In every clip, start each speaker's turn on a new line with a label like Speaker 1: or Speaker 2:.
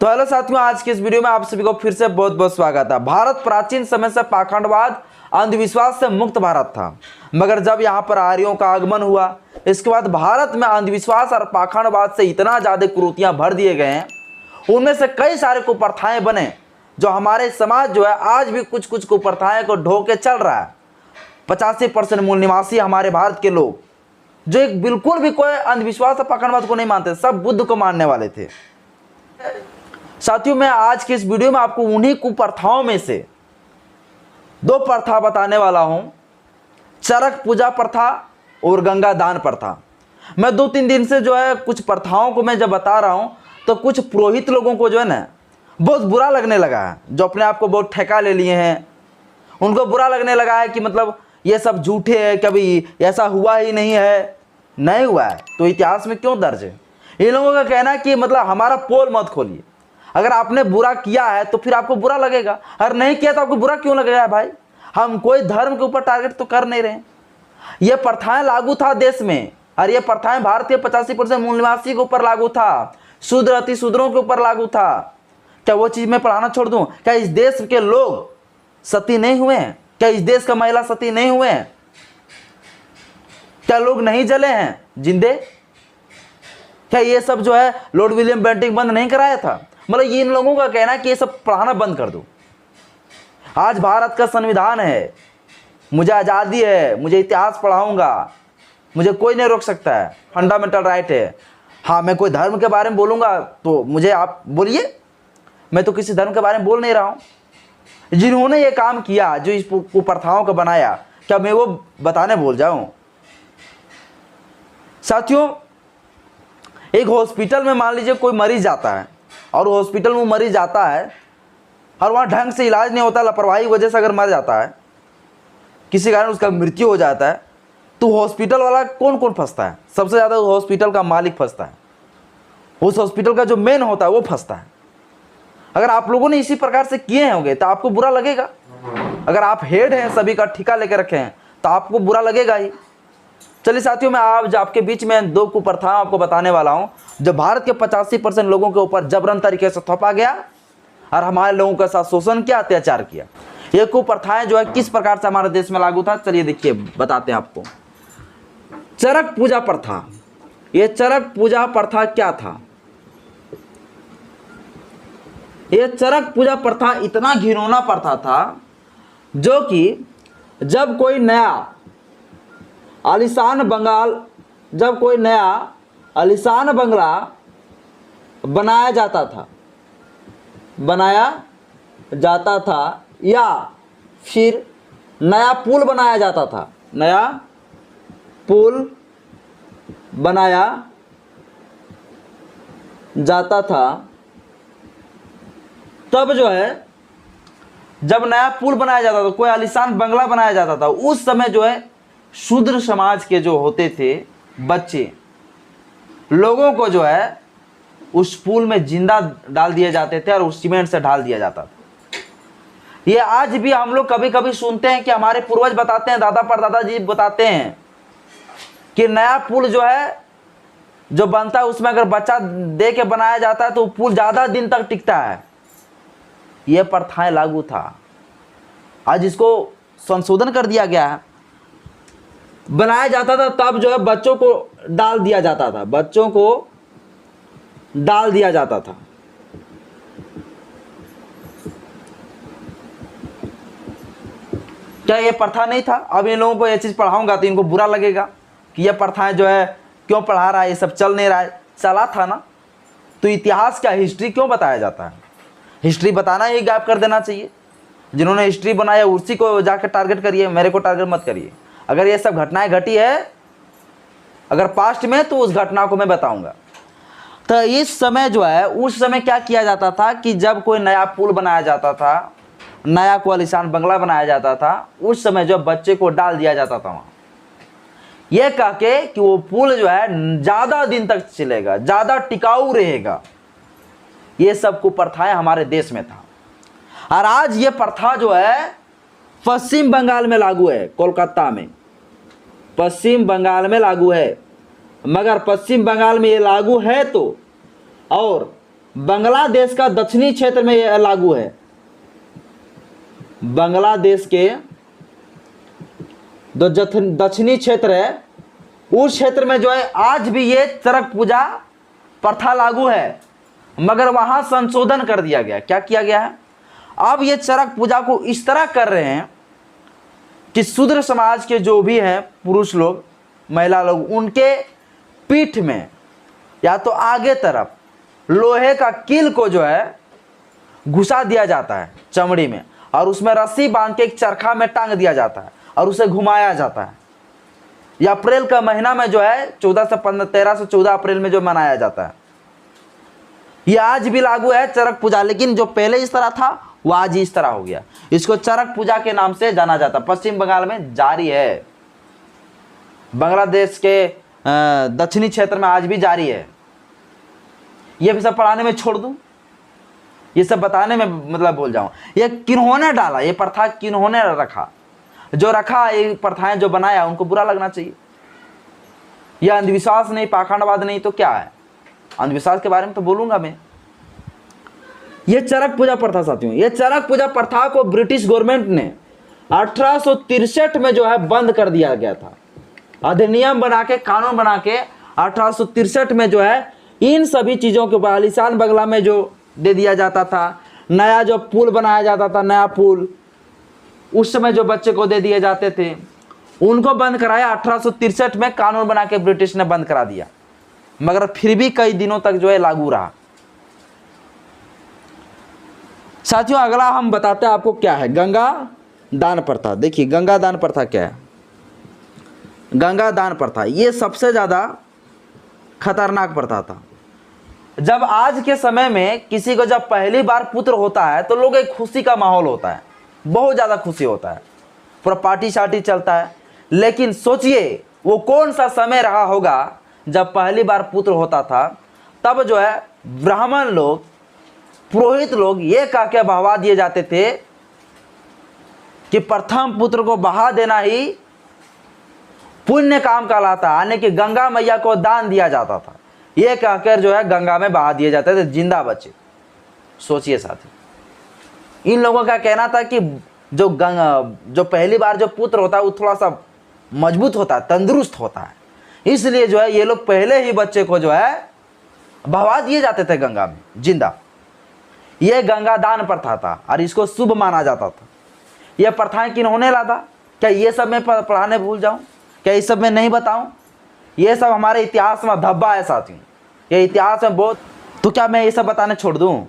Speaker 1: तो हेलो साथियों, आज की इस वीडियो में आप सभी को फिर से बहुत बहुत स्वागत है। भारत प्राचीन समय से पाखंडवाद अंधविश्वास से मुक्त भारत था, मगर जब यहाँ पर आर्यों का आगमन हुआ, इसके बाद भारत में अंधविश्वास और पाखंडवाद से इतना ज्यादा कुरीतियां भर दिए गए हैं, उनमें से कई सारे कुप्रथाएं बने जो हमारे समाज जो है आज भी कुछ कुछ कुप्रथाएं को ढो के चल रहा है। 85% मूल निवासी हमारे भारत के लोग जो एक बिल्कुल भी कोई अंधविश्वास और पाखंडवाद को नहीं मानते, सब बुद्ध को मानने वाले थे। साथियों, मैं आज के इस वीडियो में आपको उन्हीं कुप्रथाओं में से दो प्रथा बताने वाला हूं, चरक पूजा प्रथा और गंगा दान प्रथा। मैं 2-3 दिन से जो है कुछ प्रथाओं को मैं जब बता रहा हूं तो कुछ पुरोहित लोगों को जो है ना बहुत बुरा लगने लगा है, जो अपने आप को बहुत ठेका ले लिए हैं। उनको बुरा लगने लगा है कि मतलब ये सब झूठे है, कभी ऐसा हुआ ही नहीं है। नहीं हुआ है तो इतिहास में क्यों दर्ज है? इन लोगों का कहना है कि मतलब हमारा पोल मत खोलिए, अगर आपने बुरा किया है तो फिर आपको बुरा लगेगा, अगर नहीं किया तो आपको बुरा क्यों लगेगा? भाई, हम कोई धर्म के ऊपर टारगेट तो कर नहीं रहे। ये प्रथाएं लागू था देश में, और ये प्रथाएं भारत के 85% मूल निवासी के ऊपर लागू था, शूद्र अति शूद्रों के ऊपर लागू था। क्या वो चीज मैं पढ़ाना छोड़ दूं? क्या इस देश के लोग सती नहीं हुए हैं? क्या इस देश का महिला सती नहीं हुए हैं? क्या लोग नहीं जले हैं जिंदे? क्या ये सब जो है लॉर्ड विलियम बेंटिंग बंद नहीं कराया था? मतलब इन लोगों का कहना है कि ये सब पढ़ाना बंद कर दो। आज भारत का संविधान है, मुझे आज़ादी है, मुझे इतिहास पढ़ाऊंगा, मुझे कोई नहीं रोक सकता है, फंडामेंटल राइट है। हाँ, मैं कोई धर्म के बारे में बोलूंगा तो मुझे आप बोलिए, मैं तो किसी धर्म के बारे में बोल नहीं रहा हूं। जिन्होंने ये काम किया, जो इस कुप्रथाओं को बनाया, क्या मैं वो बताने भूल जाऊं? साथियों, एक हॉस्पिटल में मान लीजिए कोई मरीज जाता है, और हॉस्पिटल में मरीज जाता है और वहाँ ढंग से इलाज नहीं होता, लापरवाही की वजह से अगर मर जाता है, किसी कारण उसका मृत्यु हो जाता है, तो हॉस्पिटल वाला कौन कौन फंसता है? सबसे ज़्यादा हॉस्पिटल का मालिक फंसता है, उस हॉस्पिटल का जो मेन होता है वो फंसता है। अगर आप लोगों ने इसी प्रकार से किए होंगे तो आपको बुरा लगेगा। अगर आप हेड हैं, सभी का ठिका लेकर रखे हैं, तो आपको बुरा लगेगा ही। चलिए साथियों, मैं आज आपके बीच में दो कुप्रथाएं आपको बताने वाला हूं, जो भारत के 85% लोगों के ऊपर जबरन तरीके से थोपा गया और हमारे लोगों के साथ शोषण किया, अत्याचार किया। ये कुप्रथाएं जो है किस प्रकार से हमारे देश में लागू था, चलिए देखिए बताते हैं आपको। चरक पूजा प्रथा। ये चरक पूजा प्रथा क्या था? ये चरक पूजा प्रथा इतना घिनौना प्रथा था, जो कि जब कोई नया आलीशान बंगला बनाया जाता था या फिर नया पुल बनाया जाता था, तब जो है जब नया पुल बनाया जाता था, कोई आलीशान बंगला बनाया जाता था, उस समय जो है शूद्र समाज के जो होते थे बच्चे लोगों को जो है उस पुल में जिंदा डाल दिए जाते थे और उस सीमेंट से ढाल दिया जाता था। ये आज भी हम लोग कभी कभी सुनते हैं कि हमारे पूर्वज बताते हैं, दादा परदादा जी बताते हैं कि नया पुल जो है जो बनता है, उसमें अगर बच्चा दे के बनाया जाता है तो पुल ज्यादा दिन तक टिकता है। यह प्रथाएं लागू था, आज इसको संशोधन कर दिया गया है। बनाया जाता था तब जो है बच्चों को डाल दिया जाता था, क्या ये प्रथा नहीं था? अब इन लोगों को ये चीज पढ़ाऊंगा तो इनको बुरा लगेगा कि ये प्रथाएं जो है क्यों पढ़ा रहा है, ये सब चल नहीं रहा है। चला था ना, तो इतिहास क्या, हिस्ट्री क्यों बताया जाता है? हिस्ट्री बताना ही गायब कर देना चाहिए। जिन्होंने हिस्ट्री बनाया उसी को जाकर टारगेट करिए, मेरे को टारगेट मत करिए। अगर ये सब घटनाएं घटी है अगर पास्ट में, तो उस घटना को मैं बताऊंगा। तो इस समय जो है, उस समय क्या किया जाता था कि जब कोई नया पुल बनाया जाता था, नया कोई आलीशान बंगला बनाया जाता था, उस समय जो बच्चे को डाल दिया जाता था वहां, यह कह के कि वो पुल जो है ज्यादा दिन तक चलेगा, ज्यादा टिकाऊ रहेगा। ये सब कुप्रथाएं हमारे देश में था, और आज ये प्रथा जो है पश्चिम बंगाल में लागू है, कोलकाता में पश्चिम बंगाल में लागू है। मगर पश्चिम बंगाल में ये लागू है तो, और बांग्लादेश का दक्षिणी क्षेत्र में यह लागू है। बांग्लादेश के जो दक्षिणी क्षेत्र है उस क्षेत्र में जो है आज भी ये चरक पूजा प्रथा लागू है, मगर वहां संशोधन कर दिया गया। क्या किया गया है? अब ये चरक पूजा को इस तरह कर रहे हैं कि शूद्र समाज के जो भी हैं पुरुष लोग, महिला लोग, उनके पीठ में या तो आगे तरफ लोहे का कील को जो है घुसा दिया जाता है चमड़ी में, और उसमें रस्सी बांध के एक चरखा में टांग दिया जाता है और उसे घुमाया जाता है। यह अप्रैल का महीना में जो है 13 से 14 अप्रैल में जो मनाया जाता है। यह आज भी लागू है चरक पूजा, लेकिन जो पहले इस तरह था वो आज इस तरह हो गया। इसको चरक पूजा के नाम से जाना जाता है। पश्चिम बंगाल में जारी है, बांग्लादेश के दक्षिणी क्षेत्र में आज भी जारी है। ये भी सब पढ़ाने में छोड़ दूं, ये सब बताने में मतलब भूल जाऊं। ये किन्होंने डाला, ये प्रथा किन्होंने रखा? जो रखा, ये प्रथाएं जो बनाया, उनको बुरा लगना चाहिए। यह अंधविश्वास नहीं, पाखंडवाद नहीं तो क्या है? अंधविश्वास के बारे में तो बोलूंगा मैं। यह चरक पूजा प्रथा साथियों, यह चरक पूजा प्रथा को ब्रिटिश गवर्नमेंट ने 1863 में जो है बंद कर दिया गया था। अधिनियम बना के, कानून बना के 1863 में जो है इन सभी चीजों के आलीशान बंगला में जो दे दिया जाता था। नया जो पुल बनाया जाता था, नया पुल उस समय जो बच्चे को दे दिए जाते थे, उनको बंद कराया 1863 में कानून बना के ब्रिटिश ने बंद करा दिया, मगर फिर भी कई दिनों तक जो है लागू रहा। साथियों अगला हम बताते हैं आपको क्या है गंगा दान प्रथा। देखिए गंगा दान प्रथा क्या है। गंगा दान प्रथा ये सबसे ज्यादा खतरनाक प्रथा था। जब आज के समय में किसी को जब पहली बार पुत्र होता है तो लोग एक खुशी का माहौल होता है, बहुत ज़्यादा खुशी होता है, पूरा पार्टी शार्टी चलता है। लेकिन सोचिए वो कौन सा समय रहा होगा जब पहली बार पुत्र होता था। तब जो है ब्राह्मण लोग, पुरोहित लोग ये कह के बहवा दिए जाते थे कि प्रथम पुत्र को बहा देना ही पुण्य काम कहलाता है, यानी कि गंगा मैया को दान दिया जाता था। ये कहकर जो है गंगा में बहा दिए जाते थे जिंदा बच्चे। सोचिए साथी, इन लोगों का कहना था कि जो पहली बार जो पुत्र होता है वो थोड़ा सा मजबूत होता है, तंदुरुस्त होता है, इसलिए जो है ये लोग पहले ही बच्चे को जो है बहवा दिए जाते थे गंगा में जिंदा। ये गंगा दान प्रथा था और इसको शुभ माना जाता था। यह प्रथाएं किन्होंने ला था? क्या ये सब मैं पढ़ाने भूल जाऊं? क्या ये सब मैं नहीं बताऊं? ये सब हमारे इतिहास में धब्बा है साथियों, ये इतिहास में बहुत। तो क्या मैं ये सब बताने छोड़ दूं?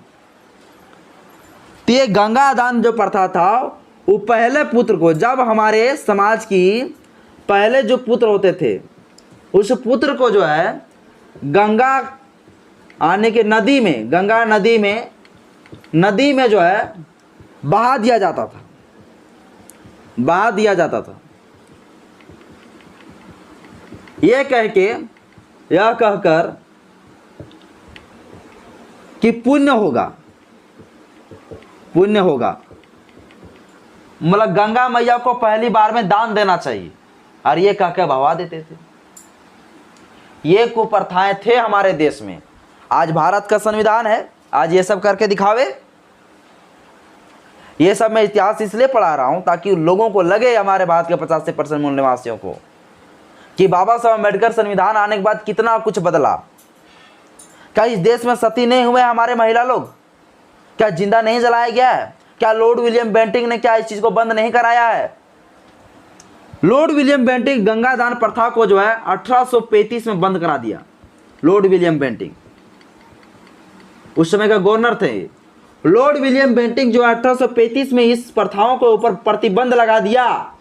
Speaker 1: तो ये गंगा दान जो प्रथा था वो पहले पुत्र को, जब हमारे समाज की पहले जो पुत्र होते थे उस पुत्र को जो है गंगा आने के नदी में, गंगा नदी में जो है बहा दिया जाता था, बहा दिया जाता था। यह कहकर कि पुण्य होगा, मतलब गंगा मैया को पहली बार में दान देना चाहिए, और ये कह के बहवा देते थे। ये कुप्रथाएं थे हमारे देश में। आज भारत का संविधान है, आज ये सब करके दिखावे। ये सब मैं इतिहास इसलिए पढ़ा रहा हूं ताकि लोगों को लगे, हमारे भारत के 85% मूल निवासियों को, कि बाबा साहब अम्बेडकर संविधान आने के बाद कितना कुछ बदला। क्या इस देश में सती नहीं हुए हमारे महिला लोग? क्या जिंदा नहीं जलाया गया है? क्या लॉर्ड विलियम बेंटिंक ने क्या इस चीज को बंद नहीं कराया है? लॉर्ड विलियम बेंटिंक गंगा दान प्रथा को जो है 1835 में बंद करा दिया। लॉर्ड विलियम बेंटिंक उस समय का गवर्नर थे। लॉर्ड विलियम बेंटिंक जो 1835 में इस प्रथाओं के ऊपर प्रतिबंध लगा दिया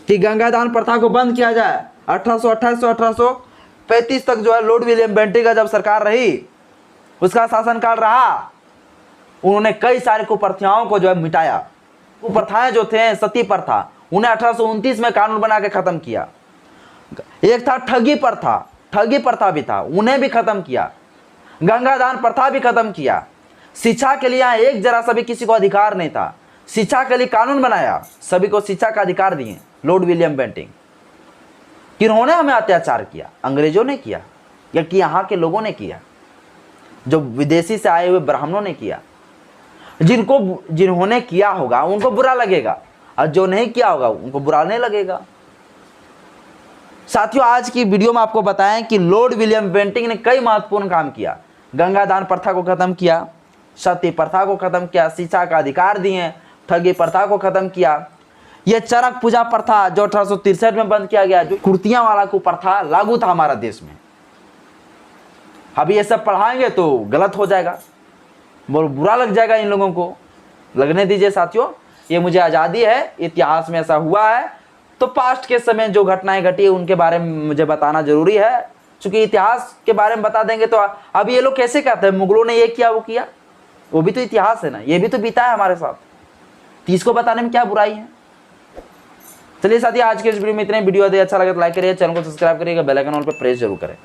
Speaker 1: कि गंगा दान प्रथा को बंद किया जाए। 1828 से 1835 तक जो है लॉर्ड विलियम बेंटिंक का जब सरकार रही, उसका शासनकाल रहा, उन्होंने कई सारे कुप्रथाओं को जो है मिटाया। कुप्रथाएं जो थे, सती प्रथा, उन्हें 1829 में कानून बना के खत्म किया। एक था ठगी प्रथा भी था, उन्हें भी खत्म किया। गंगा दान प्रथा भी खत्म किया। शिक्षा के लिए यहाँ एक जरा सा भी किसी को अधिकार नहीं था, शिक्षा के लिए कानून बनाया, सभी को शिक्षा का अधिकार दिए। Lord William Bentinck. किन्होंने हमें अत्याचार किया? अंग्रेजों ने किया या कि यहाँ के लोगों ने किया? जो विदेशी से आए हुए ब्राह्मणों ने किया। जिन्होंने किया होगा उनको बुरा लगेगा, और जो नहीं किया होगा उनको बुरा नहीं लगेगा। साथियों, आज की वीडियो में आपको बताएं कि लॉर्ड विलियम बेंटिंक ने कई महत्वपूर्ण काम किया। गंगा दान प्रथा को खत्म किया, सती प्रथा को खत्म किया, शिक्षा का अधिकार दिए, ठगी प्रथा को खत्म किया। यह चरक पूजा प्रथा जो 1863 में बंद किया गया, जो कुर्तियां वाला को प्रथा लागू था हमारा देश में। अभी ये सब पढ़ाएंगे तो गलत हो जाएगा, बुरा लग जाएगा इन लोगों को। लगने दीजिए साथियों, ये मुझे आज़ादी है, इतिहास में ऐसा हुआ है, तो पास्ट के समय जो घटनाएं घटी है उनके बारे में मुझे बताना जरूरी है। क्योंकि इतिहास के बारे में बता देंगे तो अब ये लोग कैसे कहते हैं मुगलों ने ये किया वो किया, वो भी तो इतिहास है ना, ये भी तो बीता है हमारे साथ, तो इसको बताने में क्या बुराई है। चलिए साथी, आज के इस वीडियो में इतने। वीडियो यदि अच्छा लगे तो लाइक करिए, चैनल को सब्सक्राइब करिएगा, बेल आइकन ऑल पे प्रेस जरूर करें।